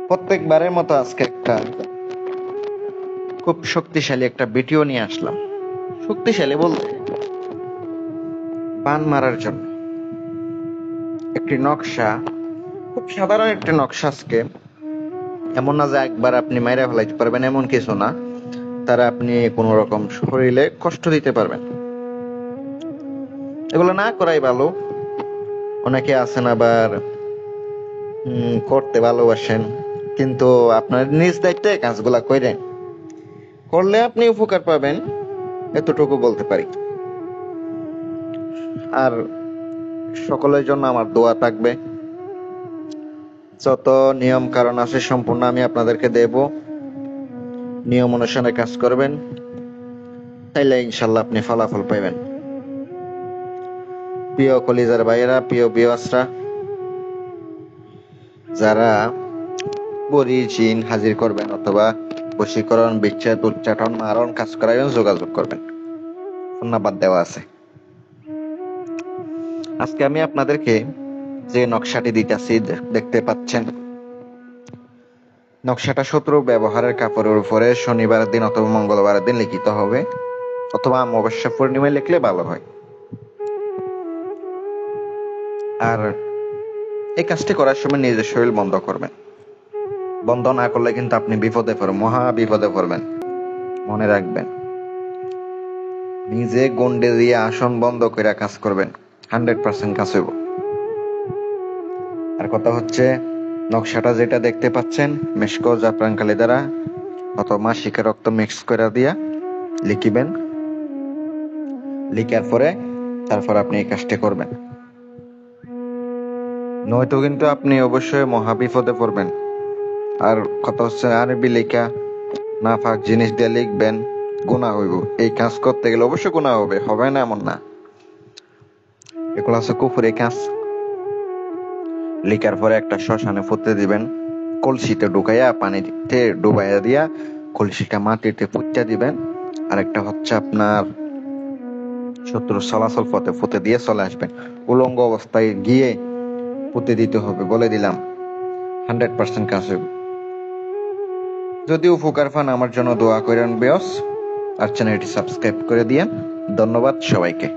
প্রত্যেকবারের মতো আজকে একটা খুব শক্তিশালী একটা ভিডিও নিয়ে আসলাম। শক্তিশালী বলতে বান মারার জন্য একটি নকশা, খুব সাধারণ একটি নকশা। আজকে এমন না যে একবার আপনি মাইরা ফেলাইতে পারবেন, এমন কিছু না। তারা আপনি কোনো রকম শরীরে কষ্ট দিতে পারবেন, এগুলো না করাই ভালো। অনেকে আছেন আবার করতে ভালোবাসেন, কিন্তু আপনার নিজ দায়িত্বে কাজগুলা করেন, করলে আপনি উপকার পাবেন, এতটুকু বলতে পারি। আর সকলের জন্য আমার দোয়া থাকবে। যত নিয়ম কারণ আছে সম্পূর্ণ আমি আপনাদেরকে দেব, নিয়ম অনুসারে কাজ করবেন, তাইলে ইনশাল্লাহ আপনি ফলাফল পাইবেন। প্রিয় কলিজার ভাইয়েরা, প্রিয় ভিউয়ার্সরা, যারা বড়ি জিন হাজির করবেন অথবা বশীকরণ, বিচ্ছেদ, উচ্চাটন, মারণ কাজ করাবেন, যোগাযোগ করবেন, ফোন নাম্বার দেওয়া আছে। আজকে আমি আপনাদেরকে যে নকশাটি দিতেছি দেখতে পাচ্ছেন, নকশাটা শত্রু ব্যবহারের কাপড়ের উপরে শনিবারের দিন অথবা মঙ্গলবারের দিন লিখিত হবে, অথবা অমাবস্যা পূর্ণিমায় লিখলে ভালো হয়। আর এই কাজটি করার সময় নিজের শরীর বন্ধ করবেন। বন্ধ না করলে কিন্তু আপনি বিপদে পড়বেন, মহা বিপদে পড়বেন। মনে রাখবেন, নিজে গন্ডে দিয়ে আসন বন্ধ করে কাজ করবেন, 100% কাজ হইব। আর কথা হচ্ছে, নকশাটা যেটা দেখতে পাচ্ছেন মেশকো জাফরান কালি দ্বারা অথবা মাসিকের রক্ত মিক্স করে দিয়া লিখিবেন। লিখার পরে তারপর আপনি এই কাজটি করবেন, নয়তো কিন্তু আপনি অবশ্যই মহা বিপদে পড়বেন। আর কথা হচ্ছে, আরবি লেখা না ফাঁক জিনিস দিয়ে লিখবেন, গুনাহ হইব। এই কাজ করতে গেলে অবশ্যই গুনাহ হবে, হবে না এমন না। এগুলো হচ্ছে কুফরি কাজ। লিখার পরে একটা শ্মশানে পুঁতে দিবেন, কলসিতে ঢুকাইয়া পানিতে ডুবাইয়া দিয়া কলসিটা মাটিতে পুঁতে দিবেন। আর একটা হচ্ছে আপনার শত্রুর চলাচল পথে পুঁতে দিয়ে চলে আসবেন। উলঙ্গ অবস্থায় গিয়ে পুঁতে দিতে হবে, বলে দিলাম, 100% কাজ হইব। যদি উপকার পান আমার জন্য দোয়া করেন বিয়স, আর চ্যানেলটি সাবস্ক্রাইব করে দিয়েন। ধন্যবাদ সবাইকে।